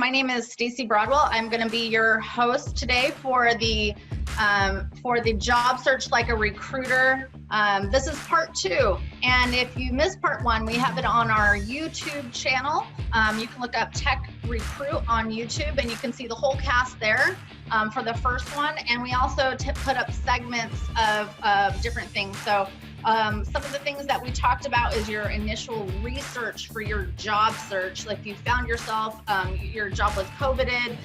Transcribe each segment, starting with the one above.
My name is Stacey Broadwell. I'm going to be your host today for the job search like a recruiter. This is part 2, and if you missed part 1, we have it on our YouTube channel. You can look up TechRecruit on YouTube, and you can see the whole cast there for the first one. And we also put up segments of different things. So some of the things that we talked about is your initial research for your job search. Like you found yourself, your job was COVIDed,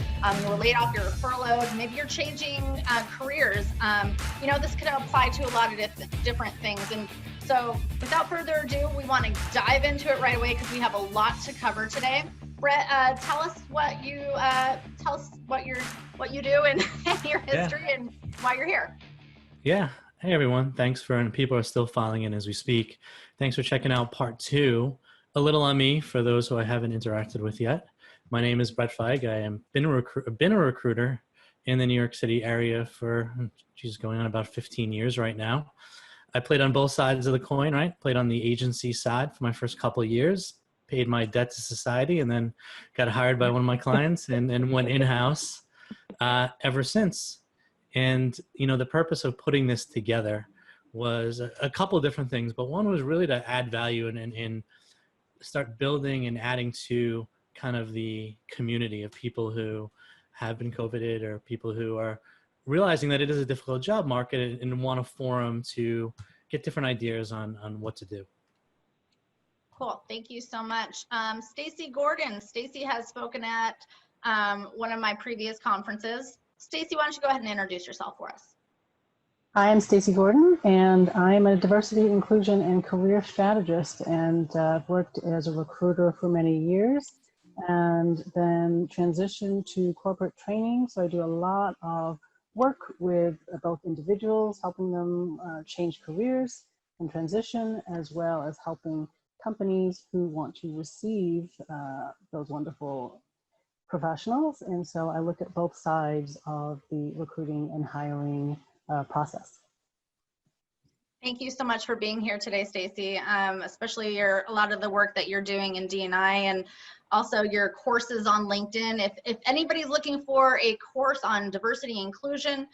you were laid off, you were furloughed, maybe you're changing careers. You know, this could apply to a lot of different things. And so without further ado, we want to dive into it right away because we have a lot to cover today. Bret, tell us what you do and your history and why you're here. Yeah. Hey everyone, thanks and people are still filing in as we speak. Thanks for checking out part 2. A little on me for those who I haven't interacted with yet. My name is Bret Feig. I am been a recruiter in the New York City area for, going on about 15 years right now. I played on both sides of the coin, right? Played on the agency side for my first couple of years, paid my debt to society, and then got hired by one of my clients and went in-house ever since. And, you know, the purpose of putting this together was a couple of different things, but one was really to add value and start building and adding to kind of the community of people who have been COVIDed or people who are realizing that it is a difficult job market and want a forum to get different ideas on what to do. Cool. Thank you so much. Stacey Gordon. Stacey has spoken at one of my previous conferences. Stacey, why don't you go ahead and introduce yourself for us? I am Stacey Gordon, and I'm a diversity, inclusion, and career strategist, and worked as a recruiter for many years, and then transitioned to corporate training. So I do a lot of work with both individuals, helping them change careers and transition, as well as helping companies who want to receive those wonderful professionals. And so I look at both sides of the recruiting and hiring process. Thank you so much for being here today, Stacey, especially a lot of the work that you're doing in D&I and also your courses on LinkedIn. If anybody's looking for a course on diversity and inclusion,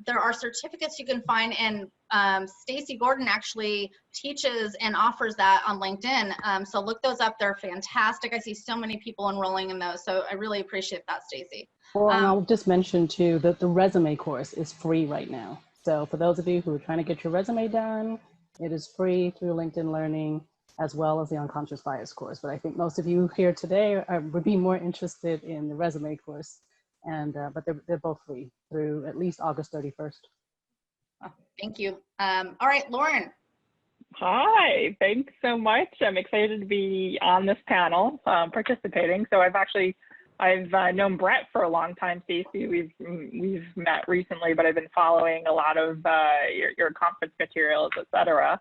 there are certificates you can find, and Stacey Gordon actually teaches and offers that on LinkedIn. So look those up. They're fantastic. I see so many people enrolling in those. So I really appreciate that, Stacey. Well, and I'll just mention too that the resume course is free right now. So for those of you who are trying to get your resume done, it is free through LinkedIn Learning, as well as the unconscious bias course. But I think most of you here today would be more interested in the resume course, and but they're both free through at least August 31st. Oh, thank you. All right, Loryn. Hi, thanks so much. I'm excited to be on this panel participating. So I've known Bret for a long time, Stacey. We've met recently, but I've been following a lot of your conference materials, et cetera.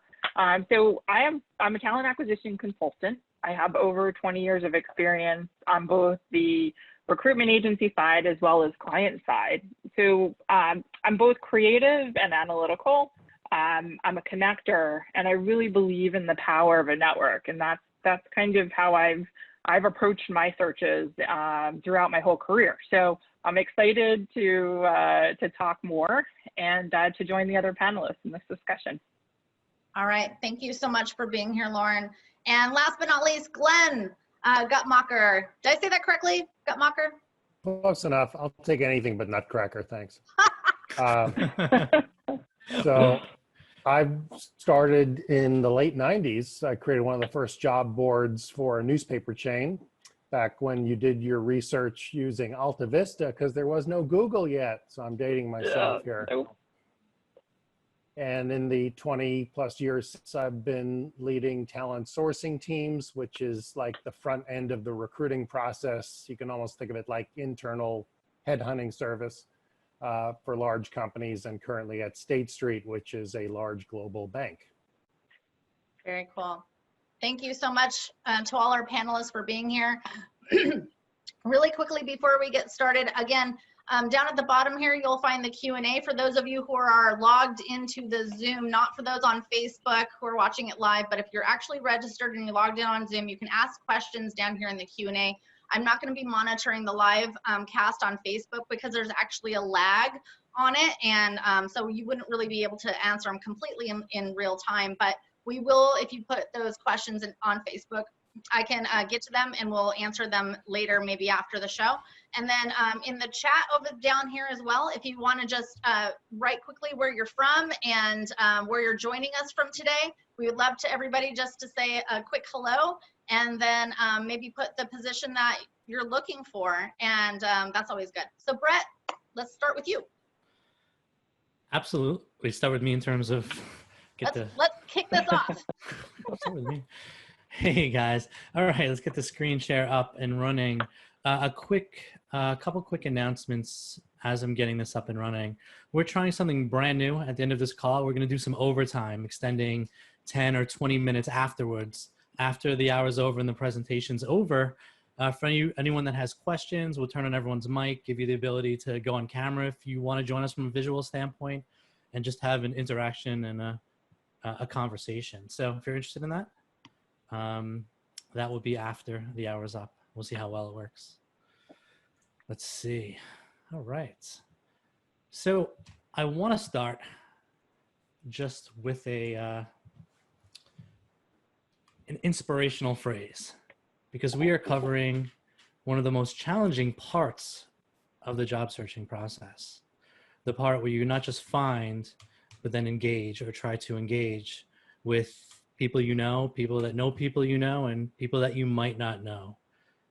So I'm a talent acquisition consultant. I have over 20 years of experience on both the recruitment agency side as well as client side. So I'm both creative and analytical. I'm a connector, and I really believe in the power of a network, and that's kind of how I've approached my searches throughout my whole career. So I'm excited to talk more and to join the other panelists in this discussion. All right, thank you so much for being here, Loryn. And last but not least, Glen Gutmacher. Did I say that correctly, Gutmacher? Close enough. I'll take anything but Nutcracker, thanks. So I started in the late 90s. I created one of the first job boards for a newspaper chain back when you did your research using Alta Vista because there was no Google yet. So I'm dating myself here. Nope. And in the 20 plus years since, I've been leading talent sourcing teams, which is like the front end of the recruiting process. You can almost think of it like internal headhunting service for large companies, and currently at State Street, which is a large global bank. Very cool. Thank you so much to all our panelists for being here. Really quickly before we get started, again, down at the bottom here, you'll find the Q&A for those of you who are logged into the Zoom, not for those on Facebook who are watching it live, but if you're actually registered and you logged in on Zoom, you can ask questions down here in the Q&A. I'm not going to be monitoring the live cast on Facebook because there's actually a lag on it. And so you wouldn't really be able to answer them completely in real time. But we will, if you put those questions on Facebook, I can get to them and we'll answer them later, maybe after the show. And then in the chat over down here as well, if you want to just write quickly where you're from and where you're joining us from today, we would love to everybody just to say a quick hello and then maybe put the position that you're looking for. And that's always good. So Bret, let's start with you. Absolutely. Start with me in terms of let's kick this off. Start with me. Hey guys. All right, let's get the screen share up and running. A couple quick announcements as I'm getting this up and running. We're trying something brand new at the end of this call. We're going to do some overtime, extending 10 or 20 minutes afterwards, after the hour's over and the presentation's over. For anyone that has questions, we'll turn on everyone's mic, give you the ability to go on camera if you want to join us from a visual standpoint, and just have an interaction and a conversation. So if you're interested in that, that will be after the hour's up. We'll see how well it works. Let's see. All right. So I want to start just with an inspirational phrase, because we are covering one of the most challenging parts of the job searching process. The part where you not just find, but then engage or try to engage with people you know, people that know people you know, and people that you might not know.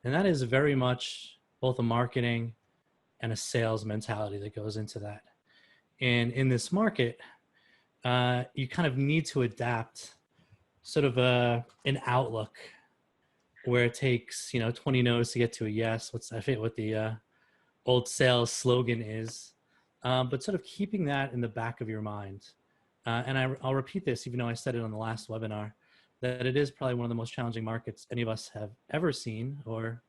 And that is very much both a marketing and a sales mentality that goes into that. And in this market, you kind of need to adapt sort of an outlook where it takes 20 no's to get to a yes. I forget what the old sales slogan is, but sort of keeping that in the back of your mind. And I'll repeat this, even though I said it on the last webinar, that it is probably one of the most challenging markets any of us have ever seen, or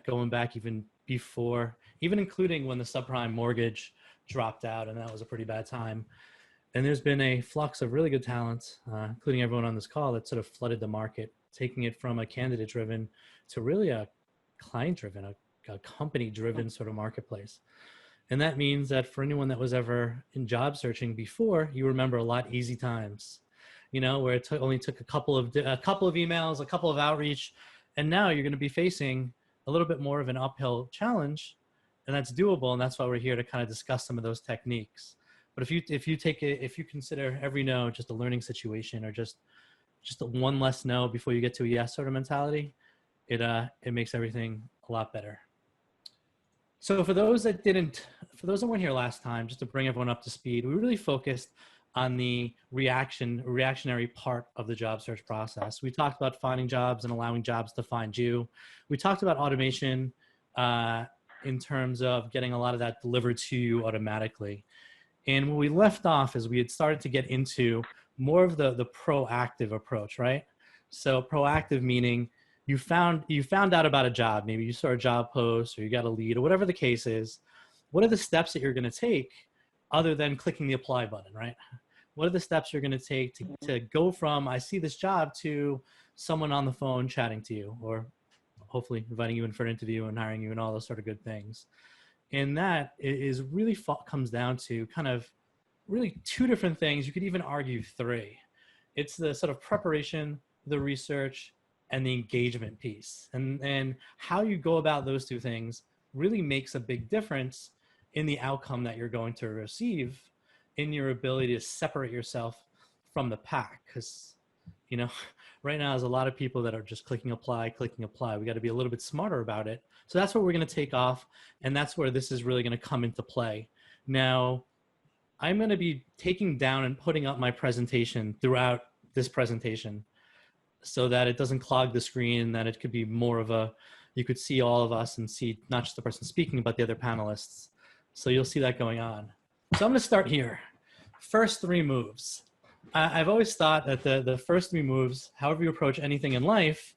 going back even before, even including when the subprime mortgage dropped out, and that was a pretty bad time. And there's been a flux of really good talent, including everyone on this call, that sort of flooded the market, taking it from a candidate-driven to really a client-driven, a company-driven sort of marketplace. And that means that for anyone that was ever in job searching before, you remember a lot easy times, where it only took a couple of emails, a couple of outreach, and now you're going to be facing a little bit more of an uphill challenge, and that's doable. And that's why we're here to kind of discuss some of those techniques. But if you consider every no just a learning situation, or just one less no before you get to a yes sort of mentality, it makes everything a lot better. So for those that weren't here last time, just to bring everyone up to speed, we really focused on the reactionary part of the job search process. We talked about finding jobs and allowing jobs to find you. We talked about automation in terms of getting a lot of that delivered to you automatically. And when we left off is we had started to get into more of the proactive approach, right? So proactive meaning you found out about a job. Maybe you saw a job post or you got a lead or whatever the case is. What are the steps that you're going to take other than clicking the apply button, right? What are the steps you're going to take to go from I see this job to someone on the phone chatting to you, or hopefully inviting you in for an interview and hiring you and all those sort of good things. And that is really comes down to kind of really two different things. You could even argue three. It's the sort of preparation, the research, and the engagement piece. And how you go about those two things really makes a big difference in the outcome that you're going to receive, in your ability to separate yourself from the pack. Because, right now there's a lot of people that are just clicking apply. We got to be a little bit smarter about it. So that's what we're going to take off. And that's where this is really going to come into play. Now, I'm going to be taking down and putting up my presentation throughout this presentation so that it doesn't clog the screen, that it could be more of you could see all of us and see not just the person speaking, but the other panelists. So you'll see that going on. So I'm going to start here. First three moves. I've always thought that the first three moves, however you approach anything in life,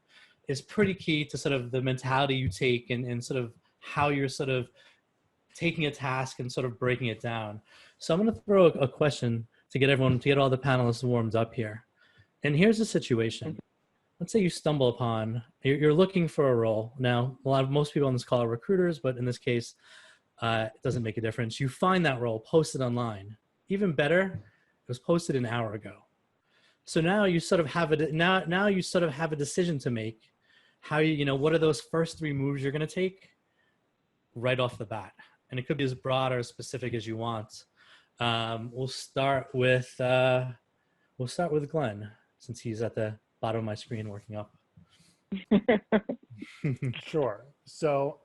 is pretty key to sort of the mentality you take and sort of how you're sort of taking a task and sort of breaking it down. So I'm going to throw a question to get all the panelists warmed up here. And here's the situation. let's say you stumble upon, you're looking for a role. Now, most people on this call are recruiters, but in this case, it doesn't make a difference. You find that role posted online. Even better, it was posted an hour ago. So now you sort of have now you sort of have a decision to make. How what are those first 3 moves you're going to take right off the bat? And it could be as broad or as specific as you want. We'll start with Glenn, since he's at the bottom of my screen working up. Sure. So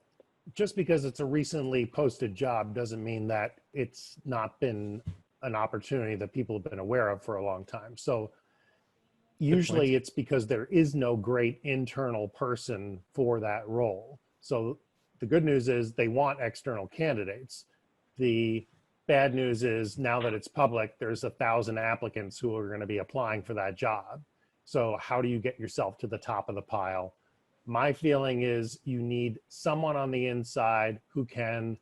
just because it's a recently posted job doesn't mean that it's not been an opportunity that people have been aware of for a long time. So usually it's because there is no great internal person for that role. So the good news is they want external candidates. The bad news is now that it's public, there's 1,000 applicants who are going to be applying for that job. So how do you get yourself to the top of the pile? My feeling is you need someone on the inside who can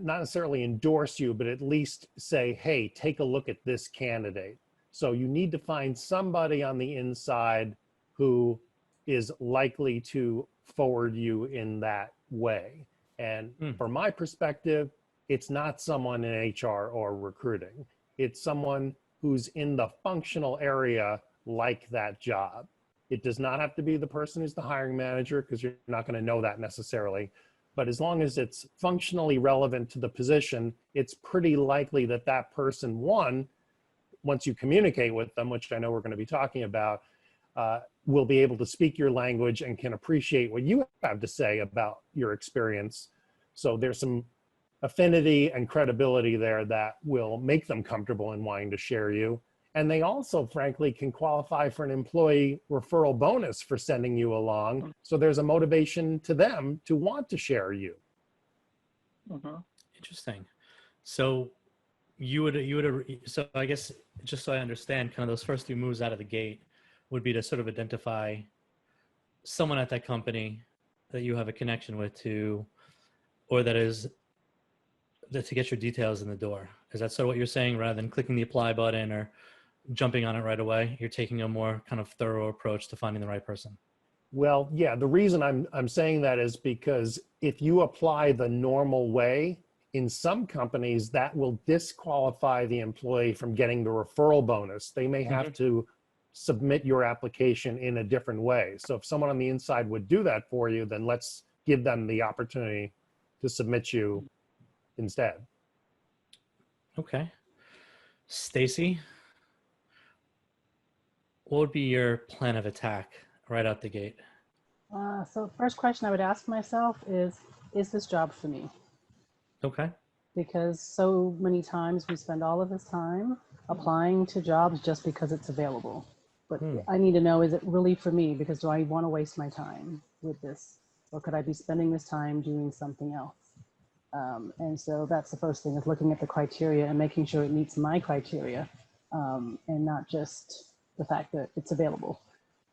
not necessarily endorse you, but at least say, hey, take a look at this candidate. So you need to find somebody on the inside who is likely to forward you in that way. And from my perspective, it's not someone in HR or recruiting. It's someone who's in the functional area like that job. It does not have to be the person who's the hiring manager, because you're not going to know that necessarily. But as long as it's functionally relevant to the position, it's pretty likely that that person, once you communicate with them, which I know we're going to be talking about, will be able to speak your language and can appreciate what you have to say about your experience. So there's some affinity and credibility there that will make them comfortable in wanting to share you. And they also, frankly, can qualify for an employee referral bonus for sending you along. So there's a motivation to them to want to share you. Interesting. So so I guess, just so I understand, kind of those first 3 moves out of the gate would be to sort of identify someone at that company that you have a connection with or to get your details in the door. Is that sort of what you're saying? Rather than clicking the apply button or jumping on it right away, you're taking a more kind of thorough approach to finding the right person. Well, yeah, the reason I'm saying that is because if you apply the normal way, in some companies that will disqualify the employee from getting the referral bonus. They may have to submit your application in a different way. So if someone on the inside would do that for you, then let's give them the opportunity to submit you instead. Okay. Stacey, what would be your plan of attack right out the gate? So first question I would ask myself is this job for me? Okay. Because so many times we spend all of this time applying to jobs just because it's available. But I need to know, is it really for me? Because do I want to waste my time with this? Or could I be spending this time doing something else? And so that's the first thing, is looking at the criteria and making sure it meets my criteria, and not just the fact that it's available.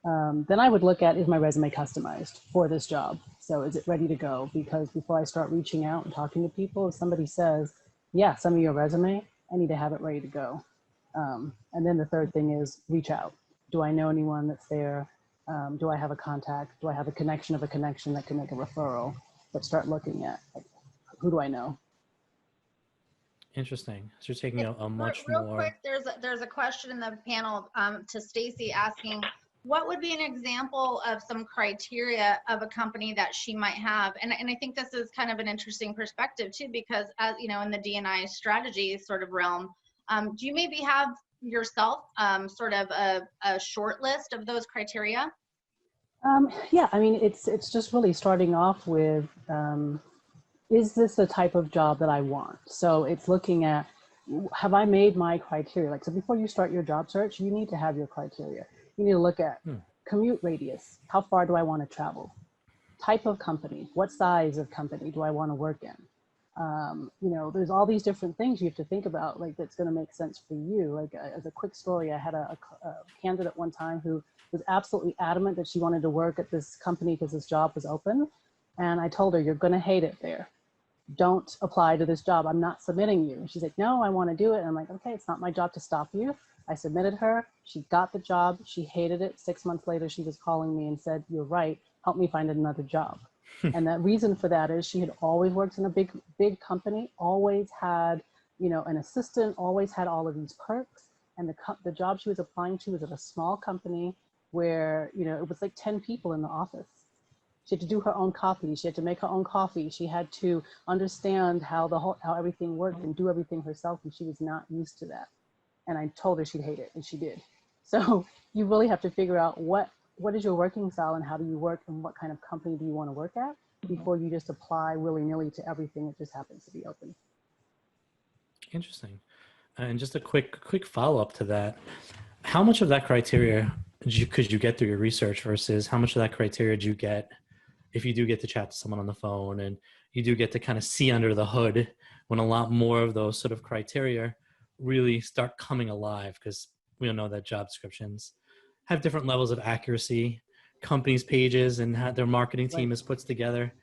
Then I would look at, is my resume customized for this job? So is it ready to go? Because before I start reaching out and talking to people, if somebody says, yeah, send me your resume, I need to have it ready to go. And then the third thing is reach out. Do I know anyone that's there? Do I have a contact? Do I have a connection of a connection that can make a referral? But start looking at, like, who do I know? Interesting. So you're taking a much real more... quick, there's a question in the panel to Stacey asking, what would be an example of some criteria of a company that she might have? And I think this is kind of an interesting perspective too, because as you know, in the D&I strategy sort of realm, do you maybe have yourself sort of a short list of those criteria? Yeah, I mean, it's just really starting off with, is this the type of job that I want? So it's looking at, have I made my criteria? Like, so before you start your job search, you need to have your criteria. You need to look at commute radius. How far do I want to travel? Type of company. What size of company do I want to work in? You know, there's all these different things you have to think about, like, that's going to make sense for you. Like, as a quick story, I had a candidate one time who was absolutely adamant that she wanted to work at this company because this job was open. And I told her, you're going to hate it there. Don't apply to this job. I'm not submitting you. And she's like, no, I want to do it. And I'm like, okay, it's not my job to stop you. I submitted her. She got the job. She hated it. 6 months later, she was calling me and said, "You're right. Help me find another job." And the reason for that is she had always worked in a big company, always had, an assistant, always had all of these perks. And the job she was applying to was at a small company where, it was like 10 people in the office. She had to do her own coffee. She had to make her own coffee. She had to understand how everything worked and do everything herself. And she was not used to that. And I told her she'd hate it, and she did. So you really have to figure out what is your working style and how do you work and what kind of company do you want to work at before you just apply willy-nilly to everything that just happens to be open. Interesting. And just a quick follow-up to that. How much of that criteria could you get through your research versus how much of that criteria do you get if you do get to chat to someone on the phone and you do get to kind of see under the hood when a lot more of those sort of criteria really start coming alive? Because we all know that job descriptions have different levels of accuracy. Companies' pages and how their marketing team is put together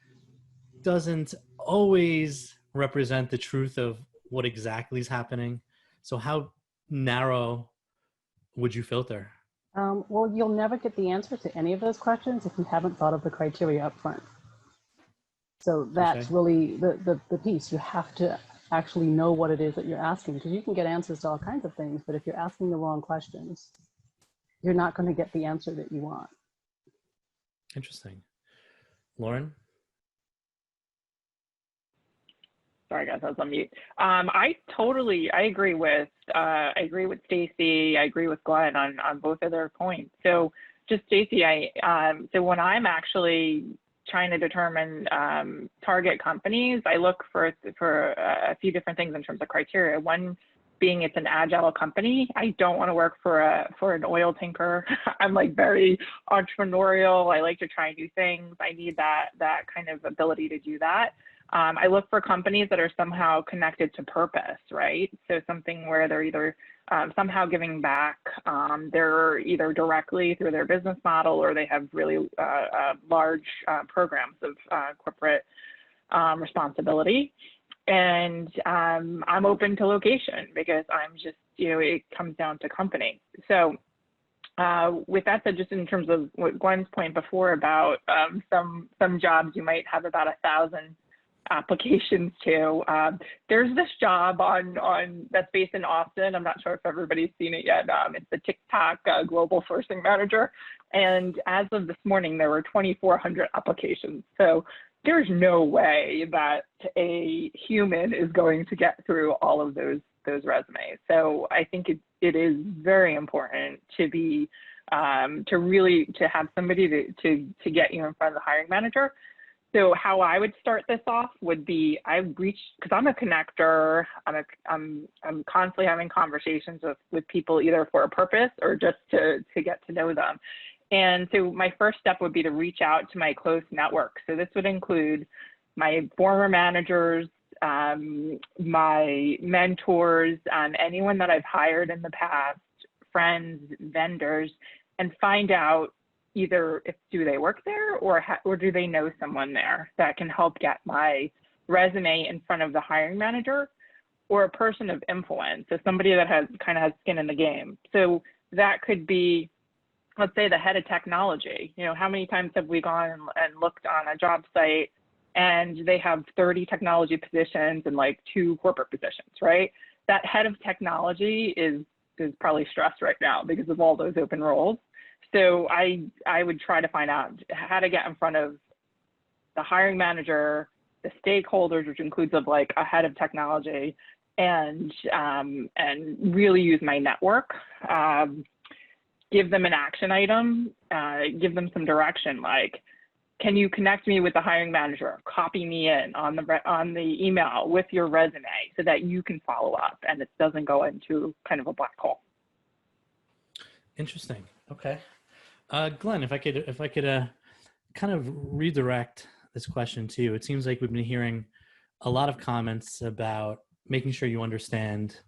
doesn't always represent the truth of what exactly is happening. So how narrow would you filter? Well, you'll never get the answer to any of those questions if you haven't thought of the criteria up front. So that's really the piece. You have to actually know what it is that you're asking, because you can get answers to all kinds of things, but if you're asking the wrong questions, you're not going to get the answer that you want. Interesting. Loryn? Sorry guys, I was on mute. I agree with Stacey. I agree with Glen on both of their points. So just Stacey, so when I'm actually trying to determine target companies, I look for a few different things in terms of criteria. One being it's an agile company. I don't want to work for an oil tanker. I'm like very entrepreneurial. I like to try new things. I need that kind of ability to do that. I look for companies that are somehow connected to purpose, right? So something where they're either somehow giving back, they're either directly through their business model or they have really large programs of corporate responsibility. And I'm open to location because I'm just, it comes down to company. So with that said, just in terms of what Glen's point before about some jobs you might have about 1,000 applications to. There's this job on that's based in Austin. I'm not sure if everybody's seen it yet. It's the TikTok Global Sourcing Manager. And as of this morning, there were 2,400 applications. So there's no way that a human is going to get through all of those resumes. So I think it is very important to be to have somebody to get you in front of the hiring manager. So how I would start this off would be because I'm a connector. I'm constantly having conversations with people either for a purpose or just to get to know them. And so my first step would be to reach out to my close network. So this would include my former managers, my mentors, anyone that I've hired in the past, friends, vendors, and find out either do they work there or do they know someone there that can help get my resume in front of the hiring manager or a person of influence, so somebody that has skin in the game. So that could be, let's say, the head of technology. How many times have we gone and looked on a job site and they have 30 technology positions and like 2 corporate positions, right? That head of technology is probably stressed right now because of all those open roles. So I would try to find out how to get in front of the hiring manager, the stakeholders, which includes like a head of technology, and really use my network. Give them an action item, give them some direction, like, can you connect me with the hiring manager? Copy me in on the email with your resume so that you can follow up and it doesn't go into kind of a black hole. Interesting. Okay. Glen, if I could kind of redirect this question to you. It seems like we've been hearing a lot of comments about making sure you understand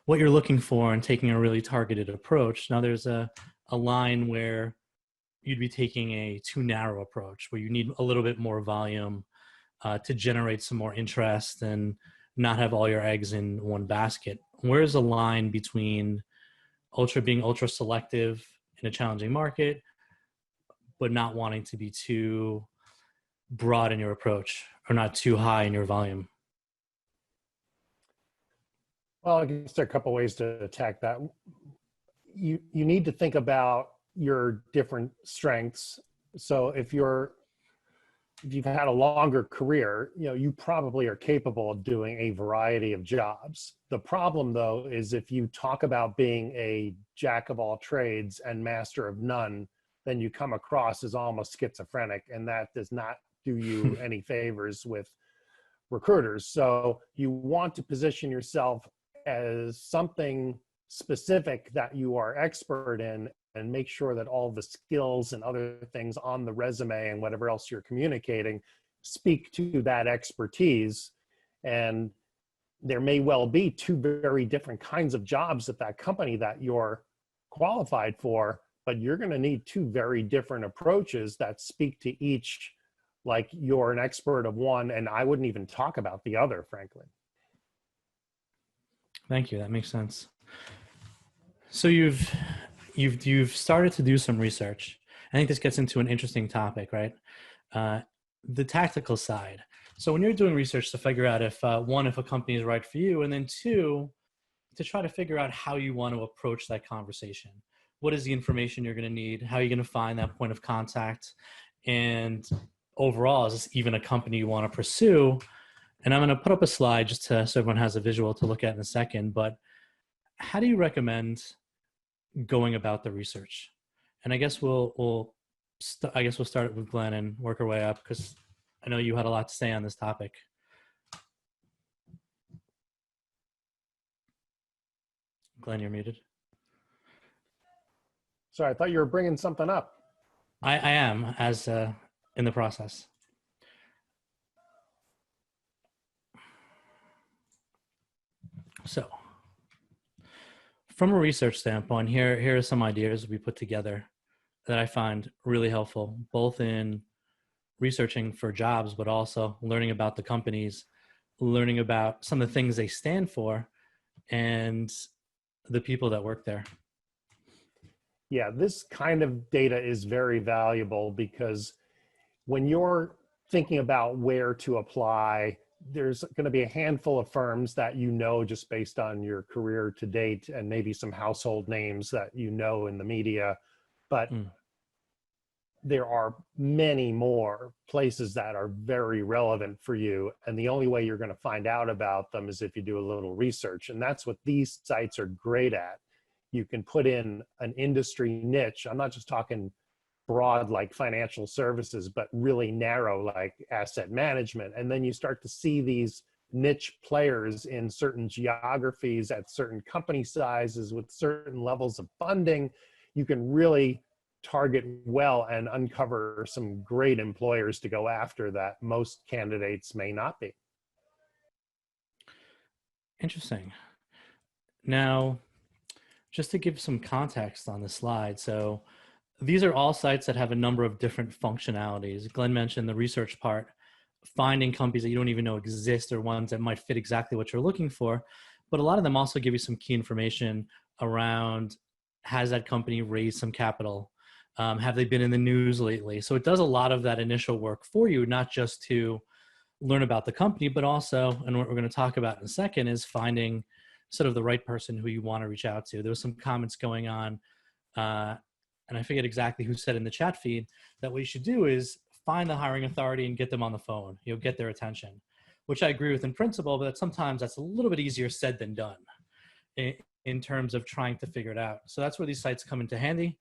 what you're looking for and taking a really targeted approach. Now there's a line where you'd be taking a too narrow approach, where you need a little bit more volume to generate some more interest and not have all your eggs in one basket. Where's the line between being ultra selective in a challenging market, but not wanting to be too broad in your approach or not too high in your volume? Well, I guess there are a couple ways to attack that. You need to think about your different strengths. So if you've had a longer career, you probably are capable of doing a variety of jobs. The problem, though, is if you talk about being a jack of all trades and master of none, then you come across as almost schizophrenic, and that does not do you any favors with recruiters. So you want to position yourself as something specific that you are expert in, and make sure that all the skills and other things on the resume and whatever else you're communicating speak to that expertise. And there may well be two very different kinds of jobs at that company that you're qualified for, but you're going to need two very different approaches that speak to each, like you're an expert of one, and I wouldn't even talk about the other, frankly. Thank you. That makes sense. So you've started to do some research. I think this gets into an interesting topic, right? The tactical side. So when you're doing research to figure out if one, if a company is right for you, and then two, to try to figure out how you want to approach that conversation. What is the information you're going to need? How are you going to find that point of contact? And overall, is this even a company you want to pursue? And I'm going to put up a slide just so everyone has a visual to look at in a second. But how do you recommend going about the research? And I guess we'll start with Glen and work our way up, because I know you had a lot to say on this topic. Glen, you're muted. Sorry, I thought you were bringing something up. I am, as in the process. So from a research standpoint, here are some ideas we put together that I find really helpful, both in researching for jobs, but also learning about the companies, learning about some of the things they stand for, and the people that work there. Yeah, this kind of data is very valuable, because when you're thinking about where to apply, there's going to be a handful of firms that just based on your career to date, and maybe some household names that in the media. But there are many more places that are very relevant for you. And the only way you're going to find out about them is if you do a little research. And that's what these sites are great at. You can put in an industry niche. I'm not just talking broad like financial services, but really narrow like asset management. And then you start to see these niche players in certain geographies at certain company sizes with certain levels of funding. You can really target well and uncover some great employers to go after that most candidates may not be. Interesting. Now, just to give some context on the slide, so these are all sites that have a number of different functionalities. Glen mentioned the research part, finding companies that you don't even know exist or ones that might fit exactly what you're looking for. But a lot of them also give you some key information around, has that company raised some capital? Have they been in the news lately? So it does a lot of that initial work for you, not just to learn about the company, but also, and what we're going to talk about in a second, is finding sort of the right person who you want to reach out to. There was some comments going on, and I forget exactly who said in the chat feed, that what you should do is find the hiring authority and get them on the phone. You'll get their attention, which I agree with in principle, but sometimes that's a little bit easier said than done in terms of trying to figure it out. So that's where these sites come into handy.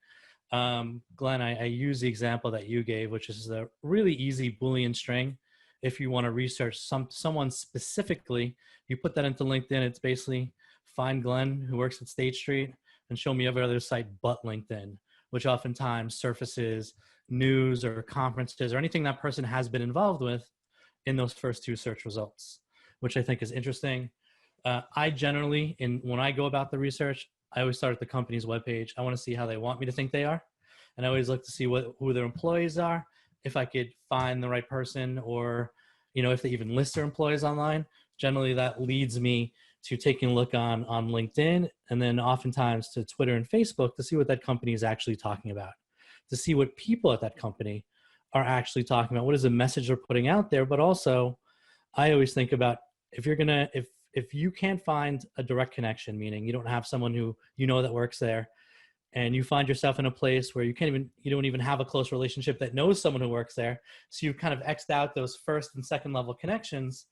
Glen, I use the example that you gave, which is a really easy Boolean string. If you want to research someone specifically, you put that into LinkedIn. It's basically find Glen, who works at State Street, and show me every other site but LinkedIn, which oftentimes surfaces news or conferences or anything that person has been involved with in those first two search results, which I think is interesting. I generally, when I go about the research, I always start at the company's webpage. I want to see how they want me to think they are. And I always look to see who their employees are, if I could find the right person, or if they even list their employees online. Generally, that leads me to taking a look on LinkedIn, and then oftentimes to Twitter and Facebook to see what that company is actually talking about, to see what people at that company are actually talking about. What is the message they're putting out there? But also, I always think about if you can't find a direct connection, meaning you don't have someone who you know that works there, and you find yourself in a place where you don't even have a close relationship that knows someone who works there, so you've kind of X'd out those first and second level connections,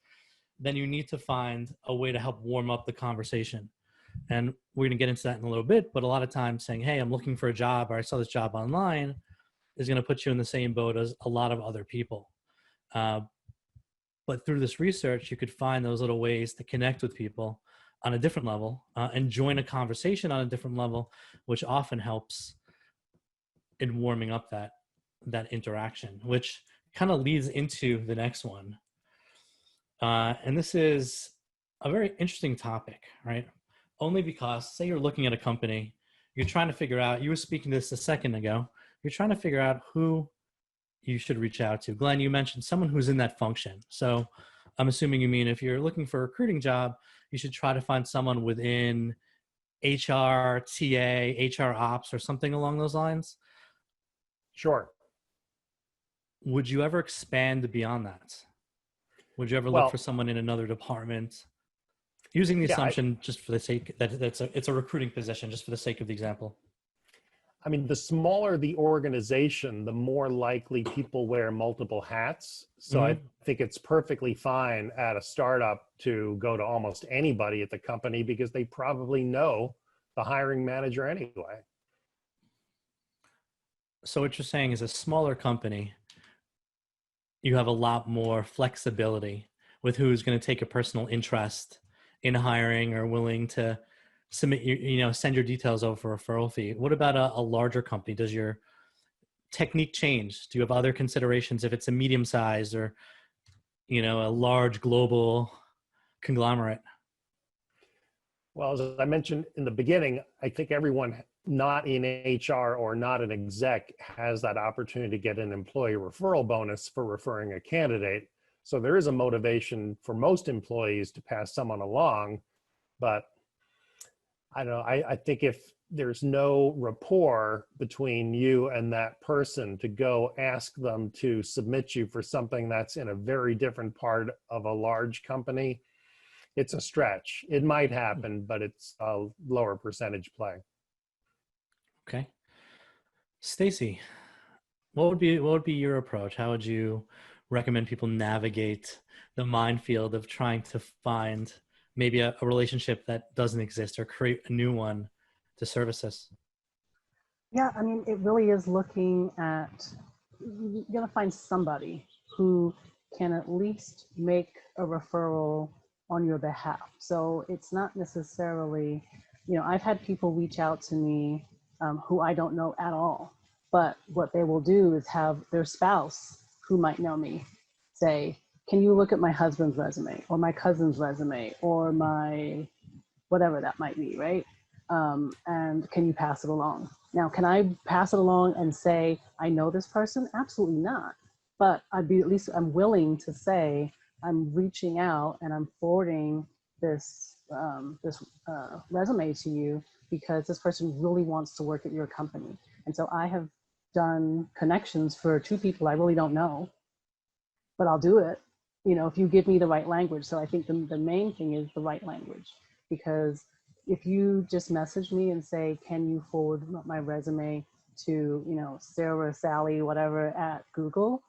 then you need to find a way to help warm up the conversation. And we're going to get into that in a little bit, but a lot of times saying, hey, I'm looking for a job, or I saw this job online, is going to put you in the same boat as a lot of other people. But through this research, you could find those little ways to connect with people on a different level and join a conversation on a different level, which often helps in warming up that interaction, which kind of leads into the next one. And this is a very interesting topic, right? Only because, say you're looking at a company, you're trying to figure out, you were speaking to this a second ago, you're trying to figure out who you should reach out to. Glenn, you mentioned someone who's in that function. So I'm assuming you mean if you're looking for a recruiting job, you should try to find someone within HR, TA, HR ops, or something along those lines. Sure. Would you ever expand beyond that? Would you ever look for someone in another department? Using the assumption, just for the sake that it's a recruiting position, just for the sake of the example. I mean, the smaller the organization, the more likely people wear multiple hats. So I think it's perfectly fine at a startup to go to almost anybody at the company because they probably know the hiring manager anyway. So what you're saying is a smaller company, you have a lot more flexibility with who's going to take a personal interest in hiring or willing to submit send your details over for a referral fee. What about a larger company? Does your technique change? Do you have other considerations if it's a medium sized or, a large global conglomerate? Well, as I mentioned in the beginning, I think everyone not in HR or not an exec has that opportunity to get an employee referral bonus for referring a candidate. So there is a motivation for most employees to pass someone along, but I don't know. I think if there's no rapport between you and that person to go ask them to submit you for something that's in a very different part of a large company, it's a stretch. It might happen, but it's a lower percentage play. Okay. Stacey, what would be your approach? How would you recommend people navigate the minefield of trying to find maybe a relationship that doesn't exist or create a new one to service this? Yeah, I mean, it really is looking at, you're going to find somebody who can at least make a referral on your behalf. So it's not necessarily, I've had people reach out to me who I don't know at all, but what they will do is have their spouse who might know me say, can you look at my husband's resume or my cousin's resume or my whatever that might be, right? And can you pass it along? Now, can I pass it along and say, I know this person? Absolutely not. But I'm willing to say, I'm reaching out and I'm forwarding this resume to you because this person really wants to work at your company. And so I have done connections for 2 people I really don't know, but I'll do it, if you give me the right language. So I think the main thing is the right language, because if you just message me and say, can you forward my resume to, Sarah, Sally, whatever at Google?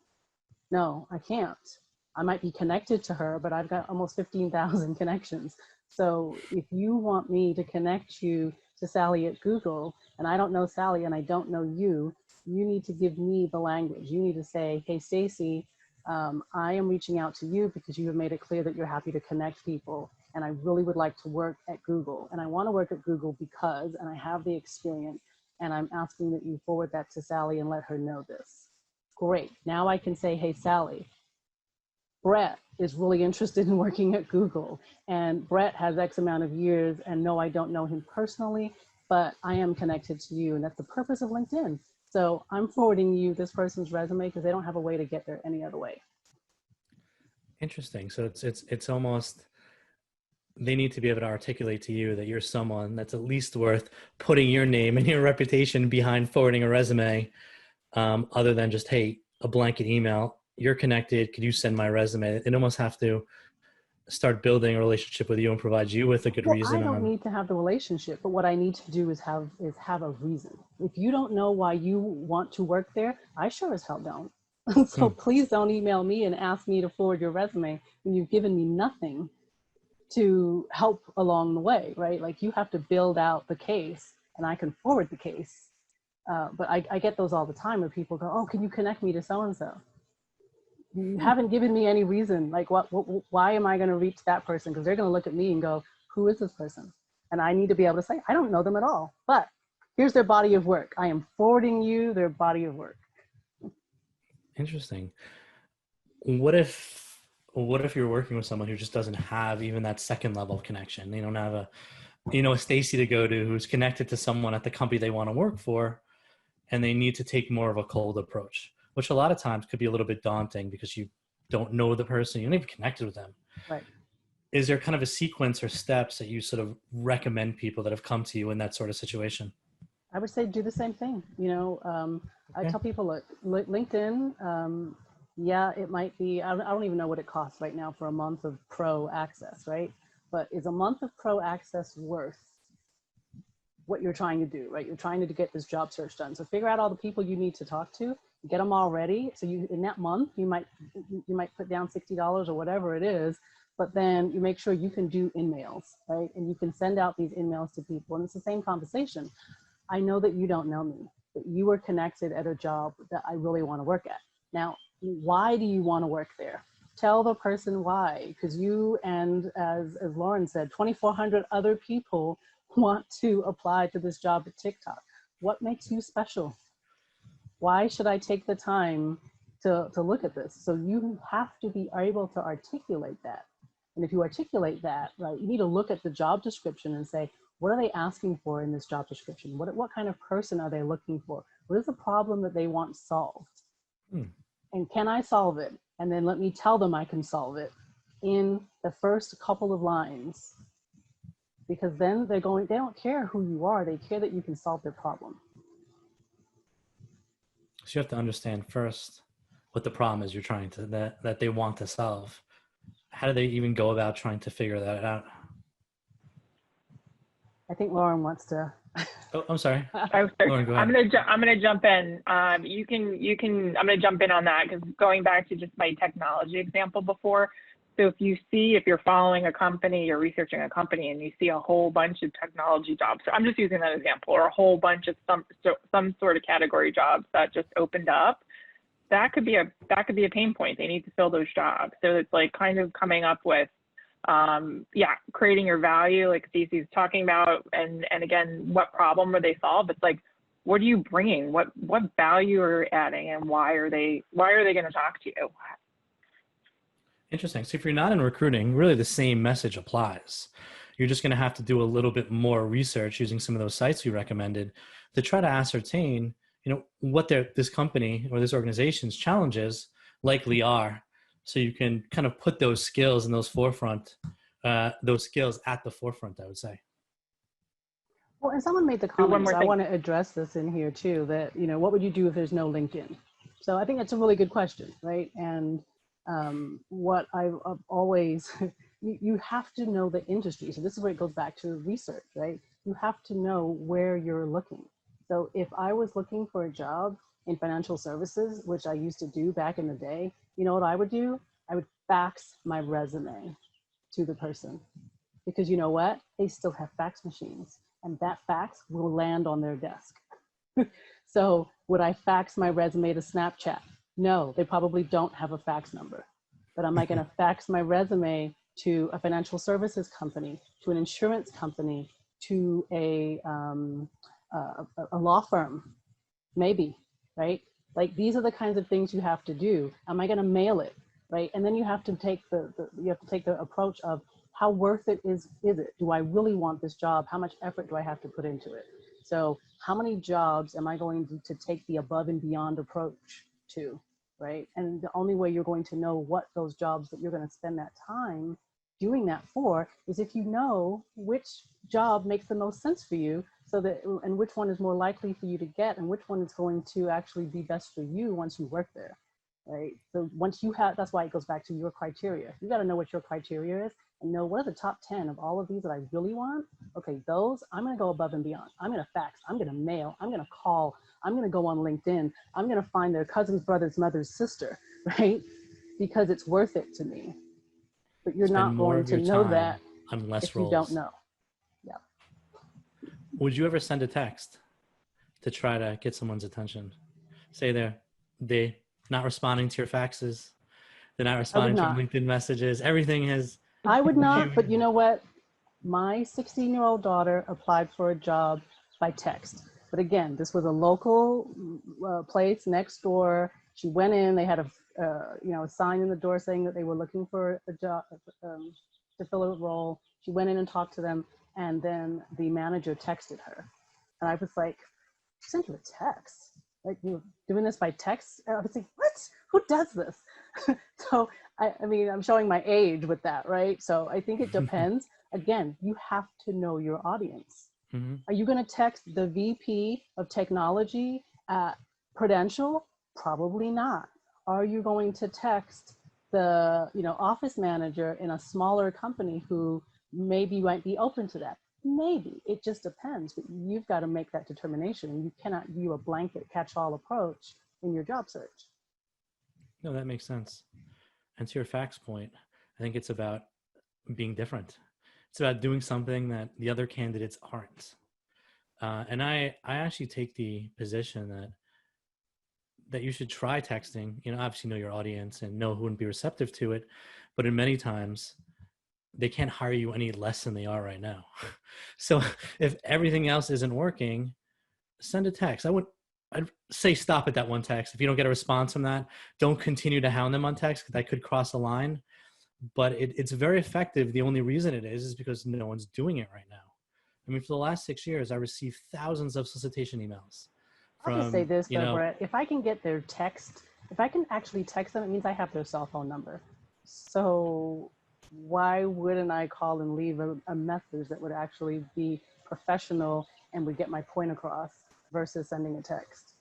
No, I can't. I might be connected to her, but I've got almost 15,000 connections. So if you want me to connect you to Sally at Google, and I don't know Sally and I don't know you, you need to give me the language. You need to say, hey, Stacey, I am reaching out to you because you have made it clear that you're happy to connect people. And I really would like to work at Google. And I want to work at Google because, and I have the experience, and I'm asking that you forward that to Sally and let her know this. Great. Now I can say, hey, Sally, Bret is really interested in working at Google. And Bret has X amount of years, and no, I don't know him personally, but I am connected to you. And that's the purpose of LinkedIn. So I'm forwarding you this person's resume because they don't have a way to get there any other way. Interesting. So it's almost they need to be able to articulate to you that you're someone that's at least worth putting your name and your reputation behind forwarding a resume, other than just, hey, a blanket email, you're connected, could you send my resume? They almost have to start building a relationship with you and provide you with a good reason. I don't need to have the relationship, but what I need to do is have a reason. If you don't know why you want to work there, I sure as hell don't. So please don't email me and ask me to forward your resume when you've given me nothing to help along the way, right? Like, you have to build out the case and I can forward the case. But I get those all the time where people go, oh, can you connect me to so-and-so? You haven't given me any reason. Like, why am I going to reach that person? Because they're going to look at me and go, who is this person? And I need to be able to say, I don't know them at all, but here's their body of work. I am forwarding you their body of work. Interesting. What if you're working with someone who just doesn't have even that second level of connection? They don't have a Stacey to go to who's connected to someone at the company they want to work for, and they need to take more of a cold approach, which a lot of times could be a little bit daunting because you don't know the person, you're not even connected with them. Right. Is there kind of a sequence or steps that you sort of recommend people that have come to you in that sort of situation? I would say do the same thing. I tell people, look, LinkedIn, yeah, it might be, I don't even know what it costs right now for a month of pro access, right? But is a month of pro access worth what you're trying to do, right? You're trying to get this job search done. So figure out all the people you need to talk to, get them all ready. So in that month, you might put down $60 or whatever it is, but then you make sure you can do in-mails, right? And you can send out these in-mails to people. And it's the same conversation. I know that you don't know me, but you were connected at a job that I really want to work at. Now, why do you want to work there? Tell the person why, because you and, as Loryn said, 2,400 other people want to apply to this job at TikTok. What makes you special? Why should I take the time to look at this? So you have to be able to articulate that. And if you articulate that, right, you need to look at the job description and say, what are they asking for in this job description? What kind of person are they looking for? What is the problem that they want solved? And can I solve it? And then let me tell them I can solve it in the first couple of lines. Because then they don't care who you are, they care that you can solve their problem. So you have to understand first what the problem is you're trying to, that they want to solve. How do they even go about trying to figure that out? I think Loryn wants to. Oh, I'm sorry. Loryn, go ahead. I'm gonna jump in. I'm gonna jump in on that, because going back to just my technology example before. So if you're following a company, you're researching a company, and you see a whole bunch of technology jobs, so I'm just using that example, or a whole bunch of some sort of category jobs that just opened up, that could be a pain point. They need to fill those jobs. So it's like kind of coming up with, creating your value, like Stacey's talking about, and again, what problem are they solve? It's like, what are you bringing? What value are you adding, and why are they going to talk to you? Interesting. So if you're not in recruiting, really the same message applies. You're just going to have to do a little bit more research using some of those sites we recommended to try to ascertain, what this company or this organization's challenges likely are. So you can kind of put those skills in those skills at the forefront, I would say. Well, and someone made the comment, so I want to address this in here too, that, what would you do if there's no LinkedIn? So I think that's a really good question, right? And what I've always, you have to know the industry. So this is where it goes back to research, right? You have to know where you're looking. So if I was looking for a job in financial services, which I used to do back in the day, you know what I would do? I would fax my resume to the person, because you know what? They still have fax machines, and that fax will land on their desk. So would I fax my resume to Snapchat? No, they probably don't have a fax number. But am I going to fax my resume to a financial services company, to an insurance company, to a law firm? Maybe, right? Like, these are the kinds of things you have to do. Am I going to mail it, right? And then you have to take the approach of, how worth it is it? Do I really want this job? How much effort do I have to put into it? So how many jobs am I going to take the above and beyond approach to, right? And the only way you're going to know what those jobs that you're going to spend that time doing that for is if you know which job makes the most sense for you, so that, and which one is more likely for you to get, and which one is going to actually be best for you once you work there, right? So once you have, that's why it goes back to your criteria. You got to know what your criteria is and know what are the top 10 of all of these that I really want. Okay, those I'm going to go above and beyond. I'm going to fax, I'm going to mail, I'm going to call, I'm going to go on LinkedIn, I'm going to find their cousin's brother's mother's sister, right? Because it's worth it to me. But you're Spend not more going of to your know time that on less if roles. you don't know. Yeah. Would you ever send a text to try to get someone's attention? Say they're not responding to your faxes, they're not responding to your LinkedIn messages, everything has... I would not, but you know what? My 16-year-old daughter applied for a job by text. But again, this was a local place next door. She went in, they had a sign in the door saying that they were looking for a job to fill a role. She went in and talked to them, and then the manager texted her. And I was like, sent you a text? Like, you're doing this by text? And I was like, what? Who does this? So, I mean, I'm showing my age with that, right? So I think it depends. Again, you have to know your audience. Mm-hmm. Are you going to text the VP of technology at Prudential? Probably not. Are you going to text the office manager in a smaller company who maybe might be open to that? Maybe. It just depends. But you've got to make that determination. You cannot view a blanket catch-all approach in your job search. No, that makes sense. And to your fax point, I think it's about being different. It's about doing something that the other candidates aren't. And I actually take the position that you should try texting. Obviously know your audience and know who would be receptive to it, but in many times they can't hire you any less than they are right now. So if everything else isn't working, send a text. I'd say stop at that one text. If you don't get a response from that, don't continue to hound them on text, because that could cross a line. But it's very effective. The only reason it is because no one's doing it right now. I mean, for the last 6 years, I received thousands of solicitation emails. I'll just say this though, Brett, if I can get their text, if I can actually text them, it means I have their cell phone number. So why wouldn't I call and leave a message that would actually be professional and would get my point across versus sending a text?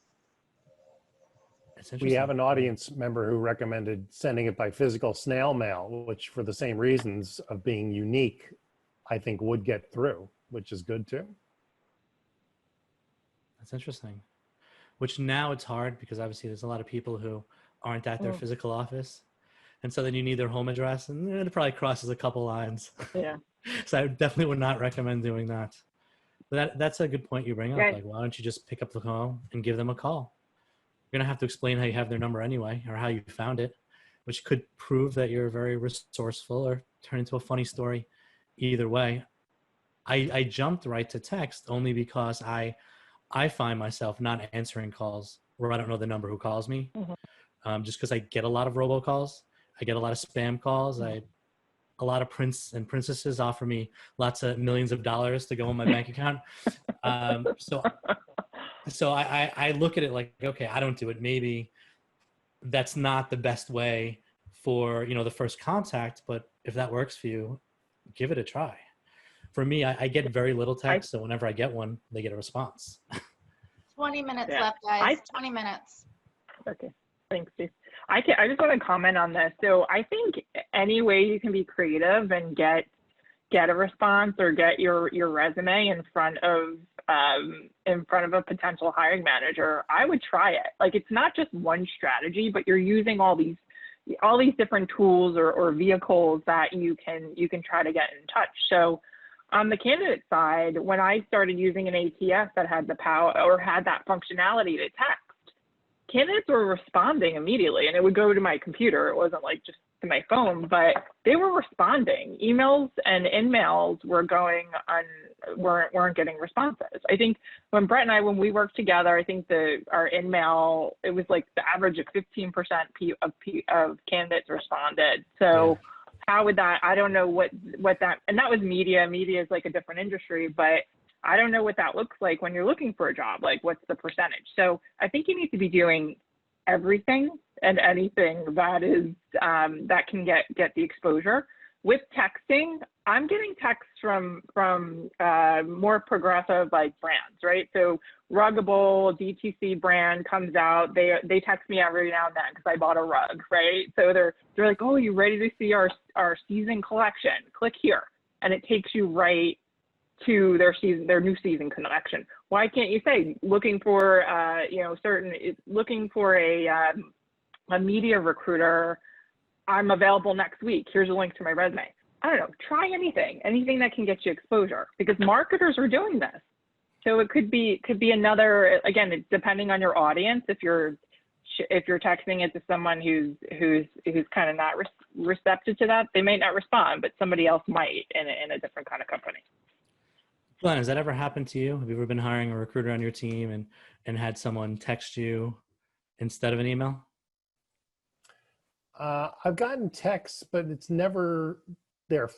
We have an audience member who recommended sending it by physical snail mail, which for the same reasons of being unique, I think would get through, which is good too. That's interesting. Which now it's hard because obviously there's a lot of people who aren't at their physical office. And so then you need their home address, and it probably crosses a couple lines. Yeah. So I definitely would not recommend doing that. But that's a good point you bring up. Right. Like, why don't you just pick up the phone and give them a call? You're going to have to explain how you have their number anyway, or how you found it, which could prove that you're very resourceful or turn into a funny story. Either way, I jumped right to text only because I find myself not answering calls where I don't know the number who calls me, just because I get a lot of robocalls. I get a lot of spam calls. A lot of prince and princesses offer me lots of millions of dollars to go in my bank account. So I look at it like, okay, I don't do it. Maybe that's not the best way for, the first contact, but if that works for you, give it a try. For me, I get very little text. So whenever I get one, they get a response. 20 minutes left, guys. 20 minutes. Okay. Thanks, Steve. I just want to comment on this. So I think any way you can be creative and get a response or get your resume in front of a potential hiring manager, I would try it. Like, it's not just one strategy, but you're using all these different tools or vehicles that you can try to get in touch. So on the candidate side, when I started using an ATS that had the power or had that functionality to text, candidates were responding immediately, and it would go to my computer. It wasn't like just to my phone, but they were responding. Emails and in-mails weren't getting responses. I think when Brett and when we worked together, I think our in-mail, it was like the average of 15% of candidates responded. So how would that, I don't know what that, and that was media. Media is like a different industry, but I don't know what that looks like when you're looking for a job. Like, what's the percentage? So I think you need to be doing everything and anything that is that can get the exposure. with texting, I'm getting texts from more progressive like brands, right? So Ruggable, DTC brand comes out, they text me every now and then because I bought a rug, right? So they're like, oh, you ready to see our season collection? Click here, and it takes you right to their new season collection. Why can't you say looking for looking for a media recruiter? I'm available next week. Here's a link to my resume. I don't know, try anything that can get you exposure, because marketers are doing this. So it could be another, again, depending on your audience. If you're texting it to someone who's kind of not receptive to that, they may not respond, but somebody else might in a different kind of company. Glenn, has that ever happened to you? Have you ever been hiring a recruiter on your team and had someone text you instead of an email? I've gotten texts, but it's never their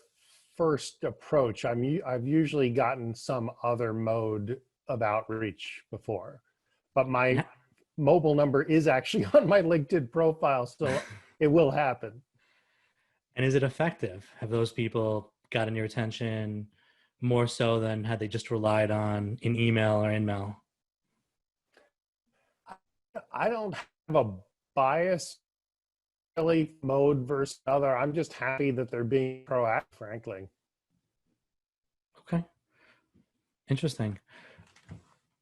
first approach. I've usually gotten some other mode of outreach before, but my mobile number is actually on my LinkedIn profile, so it will happen. And is it effective? Have those people gotten your attention more so than had they just relied on an email or in-mail? I don't have a bias really mode versus other. I'm just happy that they're being proactive, frankly. Okay. Interesting.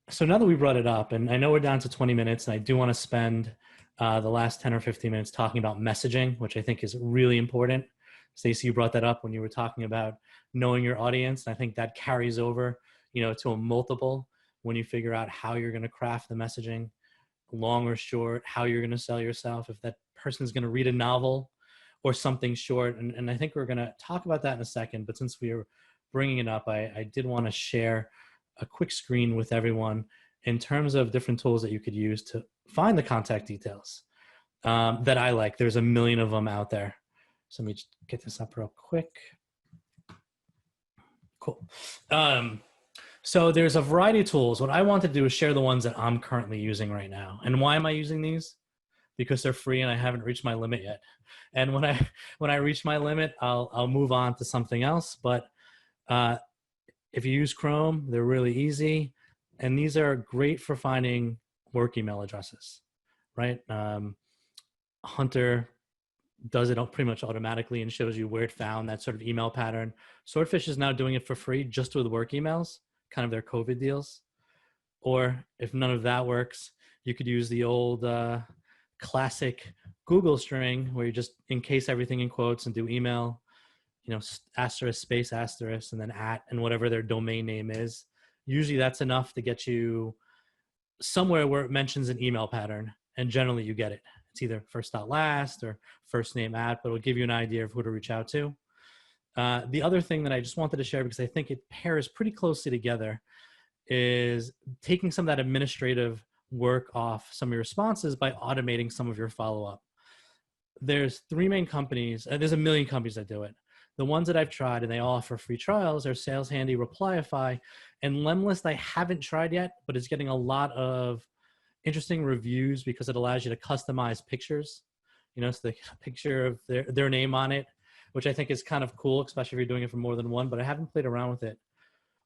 So now that we brought it up, and I know we're down to 20 minutes, and I do want to spend the last 10 or 15 minutes talking about messaging, which I think is really important. Stacey, you brought that up when you were talking about knowing your audience. And I think that carries over, to a multiple when you figure out how you're going to craft the messaging, long or short, how you're going to sell yourself, if that person is going to read a novel or something short. And I think we're going to talk about that in a second. But since we are bringing it up, I did want to share a quick screen with everyone in terms of different tools that you could use to find the contact details that I like. There's a million of them out there. So let me just get this up real quick. Cool. So there's a variety of tools. What I want to do is share the ones that I'm currently using right now. And why am I using these? Because they're free and I haven't reached my limit yet. And when I reach my limit, I'll move on to something else. But if you use Chrome, they're really easy. And these are great for finding work email addresses, right? Hunter does it pretty much automatically and shows you where it found that sort of email pattern. Swordfish is now doing it for free just with work emails, kind of their COVID deals. Or if none of that works, you could use the old classic Google string where you just encase everything in quotes and do email, asterisk, space, asterisk, and then @ and whatever their domain name is. Usually that's enough to get you somewhere where it mentions an email pattern, and generally you get it. It's either first dot last or first name @, but it'll give you an idea of who to reach out to. The other thing that I just wanted to share, because I think it pairs pretty closely together, is taking some of that administrative work off some of your responses by automating some of your follow-up. There's 3 main companies, there's a million companies that do it. The ones that I've tried, and they all offer free trials, are Sales Handy, Replyify, and Lemlist I haven't tried yet, but it's getting a lot of interesting reviews because it allows you to customize pictures, so the picture of their name on it, which I think is kind of cool, especially if you're doing it for more than one, but I haven't played around with it.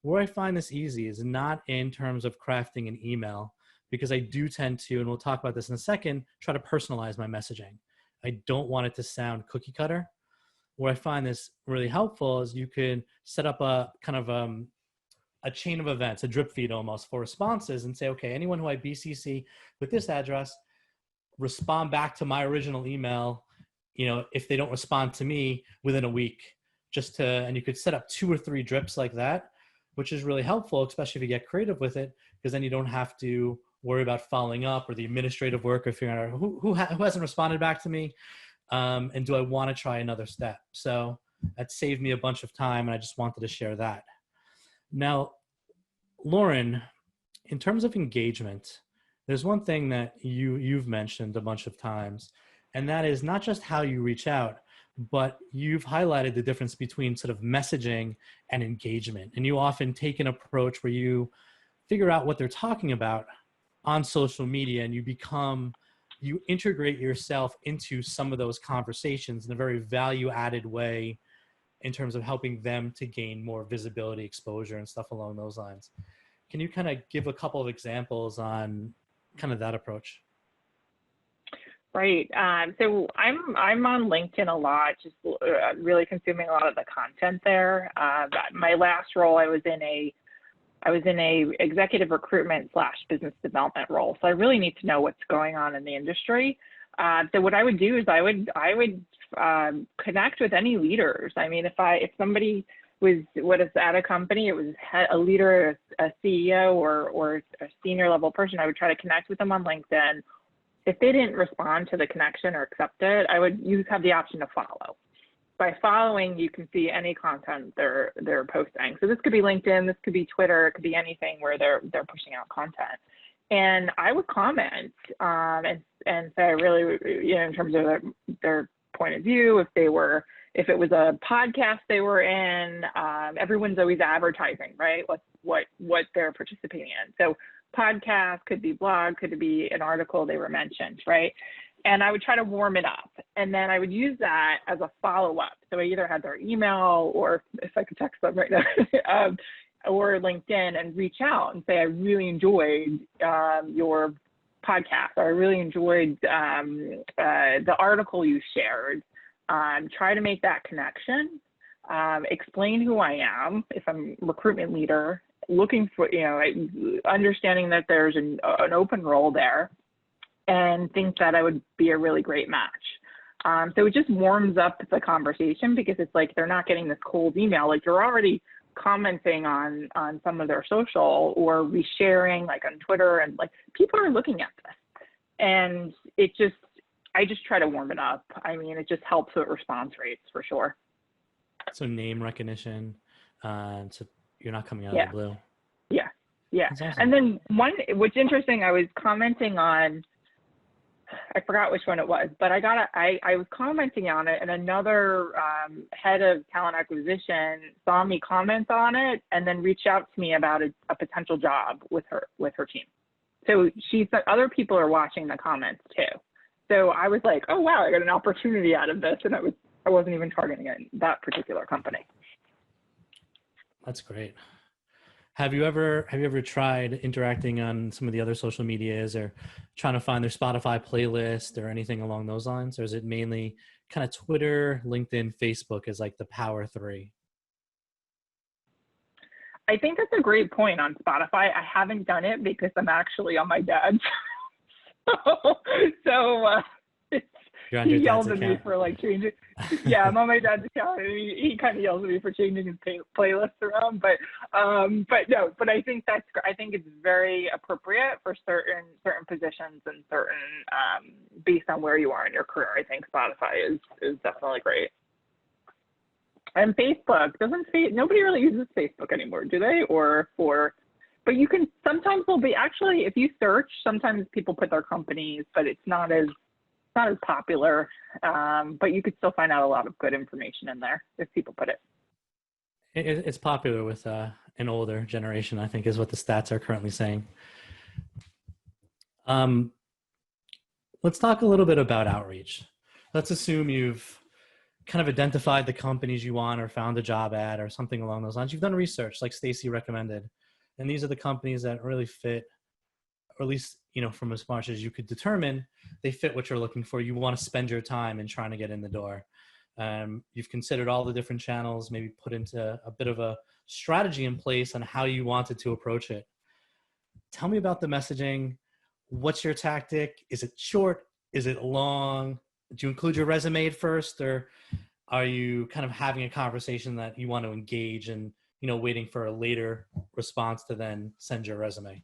Where I find this easy is not in terms of crafting an email, because I do tend to, and we'll talk about this in a second, try to personalize my messaging. I don't want it to sound cookie cutter. Where I find this really helpful is you can set up a kind of a chain of events, a drip feed almost, for responses, and say, okay, anyone who I BCC with this address, respond back to my original email, if they don't respond to me within a week, and you could set up 2 or 3 drips like that, which is really helpful, especially if you get creative with it, because then you don't have to worry about following up or the administrative work of figuring out who hasn't responded back to me, and do I want to try another step? So that saved me a bunch of time, and I just wanted to share that. Now, Loryn, in terms of engagement, there's one thing that you've mentioned a bunch of times, and that is not just how you reach out, but you've highlighted the difference between sort of messaging and engagement. And you often take an approach where you figure out what they're talking about on social media, and you integrate yourself into some of those conversations in a very value-added way in terms of helping them to gain more visibility, exposure, and stuff along those lines. Can you kind of give a couple of examples on kind of that approach? Right. So I'm on LinkedIn a lot, just really consuming a lot of the content there. My last role, I was in a executive recruitment / business development role. So I really need to know what's going on in the industry. So what I would do is I would connect with any leaders. I mean, if somebody was at a company, it was a leader, a CEO, or a senior level person, I would try to connect with them on LinkedIn. If they didn't respond to the connection or accept it, you have the option to follow. By following, you can see any content they're posting. So this could be LinkedIn, this could be Twitter, it could be anything where they're pushing out content. And I would comment and say, really, in terms of their point of view, if it was a podcast they were in, everyone's always advertising, right? What they're participating in. So podcast could be blog, could be an article they were mentioned, right? And I would try to warm it up. And then I would use that as a follow-up. So I either had their email, or if I could text them right now, or LinkedIn, and reach out and say, I really enjoyed your podcast, or I really enjoyed the article you shared. Try to make that connection, explain who I am, if I'm a recruitment leader, looking for, understanding that there's an open role there, and think that I would be a really great match. So it just warms up the conversation, because it's like they're not getting this cold email. Like, you're already commenting on some of their social, or resharing, like on Twitter, and like people are looking at this. And I just try to warm it up. I mean, it just helps with response rates for sure. So name recognition, so you're not coming out of the blue. Yeah. That's awesome. And then what's interesting, I was commenting on, I forgot which one it was, but I was commenting on it, and another head of talent acquisition saw me comment on it, and then reached out to me about a potential job with her team. So she said other people are watching the comments too. So I was like, oh wow, I got an opportunity out of this, and I wasn't even targeting that particular company. That's great. Have you ever tried interacting on some of the other social medias, or trying to find their Spotify playlist or anything along those lines? Or is it mainly kind of Twitter, LinkedIn, Facebook as like the power three? I think that's a great point on Spotify. I haven't done it because I'm actually on my dad's. So he yells at me for like changing. Yeah, I'm on my dad's account, and he kind of yells at me for changing his playlist around. But I think it's very appropriate for certain positions and certain based on where you are in your career. I think Spotify is definitely great. And Facebook nobody really uses Facebook anymore, do they? But you can, sometimes they'll be, actually, if you search, sometimes people put their companies, but it's not as popular. But you could still find out a lot of good information in there if people put it. It's popular with an older generation, I think, is what the stats are currently saying. Let's talk a little bit about outreach. Let's assume you've kind of identified the companies you want, or found a job ad or something along those lines. You've done research like Stacey recommended. And these are the companies that really fit, or at least, from as much as you could determine, they fit what you're looking for. You want to spend your time in trying to get in the door. You've considered all the different channels, maybe put into a bit of a strategy in place on how you wanted to approach it. Tell me about the messaging. What's your tactic? Is it short? Is it long? Do you include your resume at first, or are you kind of having a conversation that you want to engage and, waiting for a later response to then send your resume?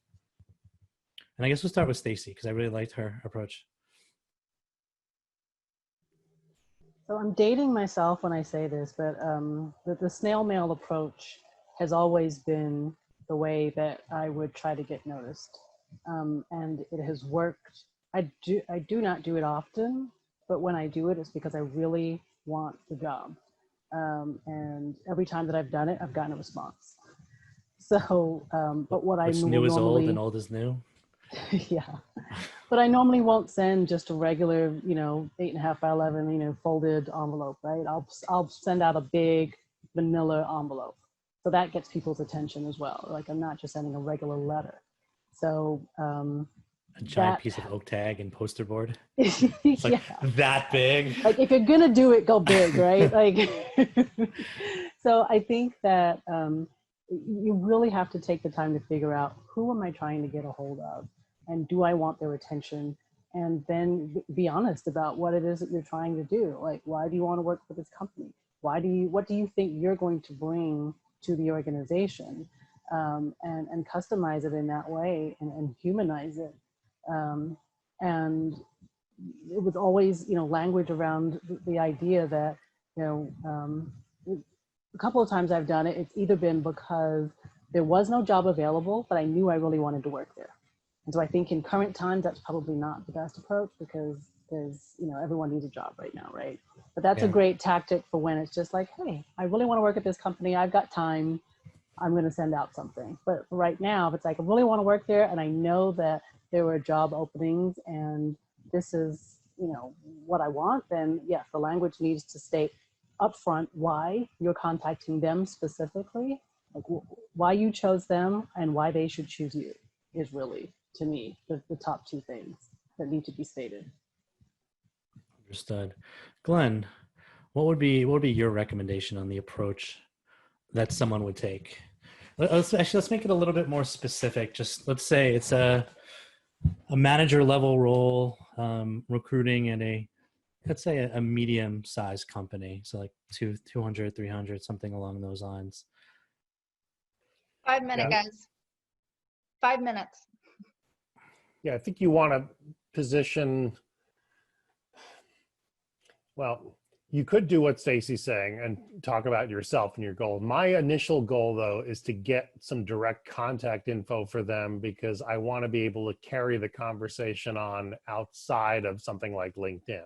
And I guess we'll start with Stacey, because I really liked her approach. So I'm dating myself when I say this, but the snail mail approach has always been the way that I would try to get noticed. And it has worked. I do not do it often, but when I do it, it's because I really want the job. And every time that I've done it, I've gotten a response. So, but what I new is old and old is new. Yeah, but I normally won't send just a regular, 8.5 by 11, folded envelope, right? I'll send out a big vanilla envelope. So that gets people's attention as well. Like, I'm not just sending a regular letter. So a giant piece of oak tag and poster board. It's like yeah, that big. like if you're gonna do it, go big, right? Like, so I think that you really have to take the time to figure out, who am I trying to get a hold of, and do I want their attention? And then be honest about what it is that you're trying to do. Like, why do you want to work for this company? What do you think you're going to bring to the organization? And customize it in that way, and humanize it. And it was always, language around the idea that, a couple of times I've done it, it's either been because there was no job available, but I knew I really wanted to work there. And so I think in current times, that's probably not the best approach, because everyone needs a job right now, right? But that's a great tactic for when it's just like, hey, I really want to work at this company. I've got time. I'm going to send out something. But right now, if it's like, I really want to work there, and I know that there were job openings, and this is, what I want, then yes, the language needs to state upfront why you're contacting them specifically, like why you chose them and why they should choose you is really, to me, the top two things that need to be stated. Understood. Glenn, what would be your recommendation on the approach that someone would take? Let's make it a little bit more specific. Just let's say it's a manager level role, recruiting in let's say a medium sized company. So like 200, 300, something along those lines. 5 minutes, guys. 5 minutes. Yeah, I think you want to position, well, you could do what Stacey's saying and talk about yourself and your goal. My initial goal, though, is to get some direct contact info for them, because I want to be able to carry the conversation on outside of something like LinkedIn.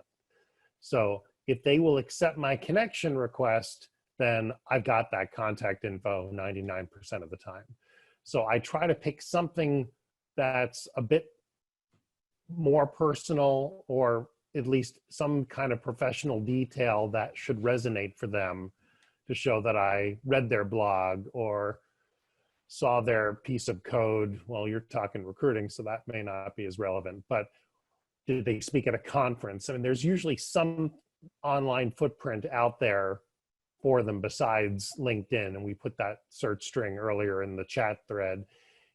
So if they will accept my connection request, then I've got that contact info 99% of the time. So I try to pick something that's a bit more personal, or at least some kind of professional detail that should resonate for them, to show that I read their blog or saw their piece of code. Well, you're talking recruiting, so that may not be as relevant, but did they speak at a conference? I mean, there's usually some online footprint out there for them besides LinkedIn, and we put that search string earlier in the chat thread.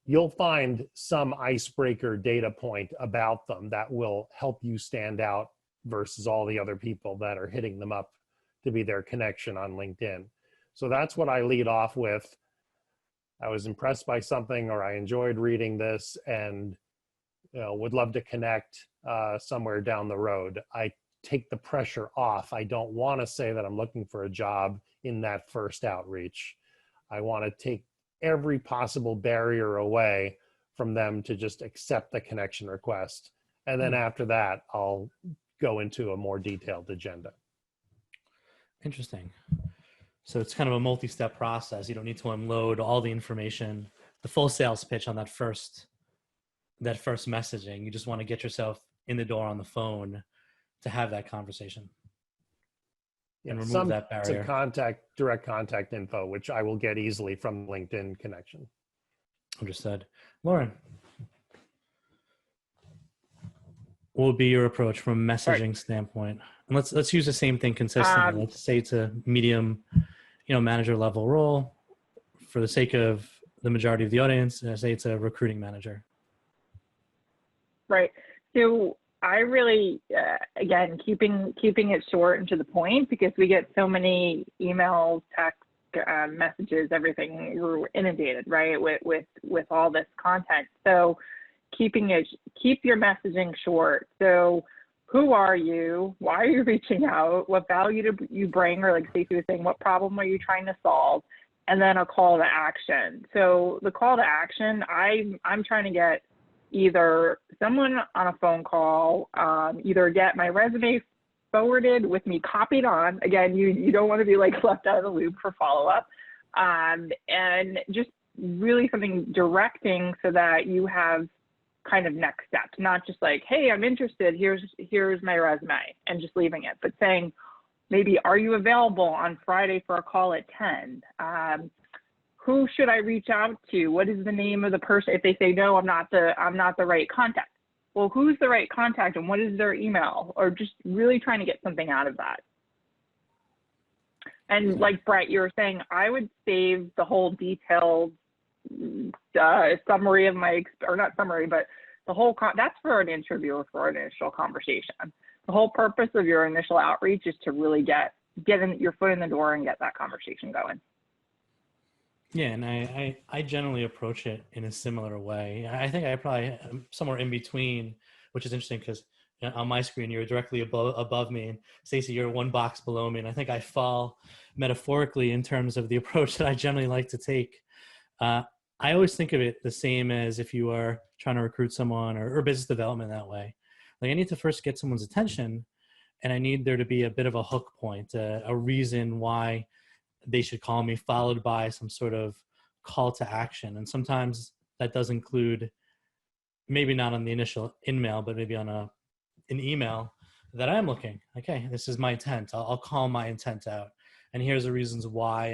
You'll find some icebreaker data point about them that will help you stand out versus all the other people that are hitting them up to be their connection on LinkedIn. So that's what I lead off with. I was impressed by something, or I enjoyed reading this, and would love to connect somewhere down the road. I take the pressure off. I don't want to say that I'm looking for a job in that first outreach. I want to take every possible barrier away from them to just accept the connection request. And then after that, I'll go into a more detailed agenda. Interesting. So it's kind of a multi-step process. You don't need to unload all the information, the full sales pitch on that first messaging. You just want to get yourself in the door on the phone to have that conversation. Yeah, and remove that barrier. Direct contact info, which I will get easily from LinkedIn connection. Understood. Loryn, what would be your approach from a messaging standpoint? And let's use the same thing consistently. Let's say it's a medium, manager level role. For the sake of the majority of the audience, say it's a recruiting manager. Right. So I really, again, keeping it short and to the point, because we get so many emails, text messages, everything. We're inundated, right, with all this content. So keep your messaging short. So who are you? Why are you reaching out? What value do you bring? Or like Stacey was saying, what problem are you trying to solve? And then a call to action. So the call to action, I'm trying to get either someone on a phone call, either get my resume forwarded with me copied on. Again, you don't want to be like left out of the loop for follow-up, and just really something directing so that you have kind of next steps, not just like, hey, I'm interested, here's my resume, and just leaving it, but saying, maybe, are you available on Friday for a call at 10? Who should I reach out to? What is the name of the person? If they say, no, I'm not the right contact. Well, who's the right contact and what is their email? Or just really trying to get something out of that. And like Bret, you were saying, I would save the whole detailed summary of or not summary, but the whole, that's for an interview or for an initial conversation. The whole purpose of your initial outreach is to really get your foot in the door and get that conversation going. Yeah, and I generally approach it in a similar way. I think I probably am somewhere in between, which is interesting because on my screen you're directly above me, and Stacey, you're one box below me, and I think I fall metaphorically in terms of the approach that I generally like to take. I always think of it the same as if you are trying to recruit someone or business development that way. Like I need to first get someone's attention, and I need there to be a bit of a hook point, a reason why they should call me, followed by some sort of call to action. And sometimes that does include, maybe not on the initial email, but maybe on an email that I'm looking, okay, this is my intent. I'll call my intent out, and here's the reasons why,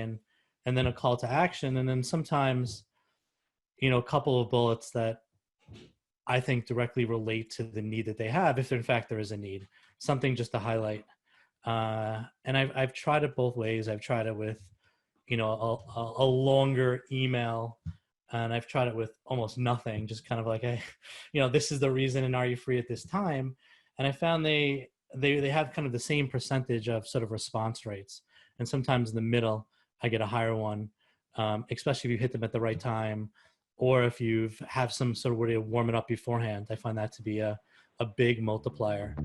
and then a call to action. And then sometimes, a couple of bullets that I think directly relate to the need that they have, if in fact there is a need, something just to highlight. And I've tried it both ways. I've tried it with, a longer email, and I've tried it with almost nothing, just kind of like, hey, this is the reason, and are you free at this time? And I found they have kind of the same percentage of sort of response rates. And sometimes in the middle, I get a higher one, especially if you hit them at the right time, or if you have some sort of way to warm it up beforehand. I find that to be a big multiplier.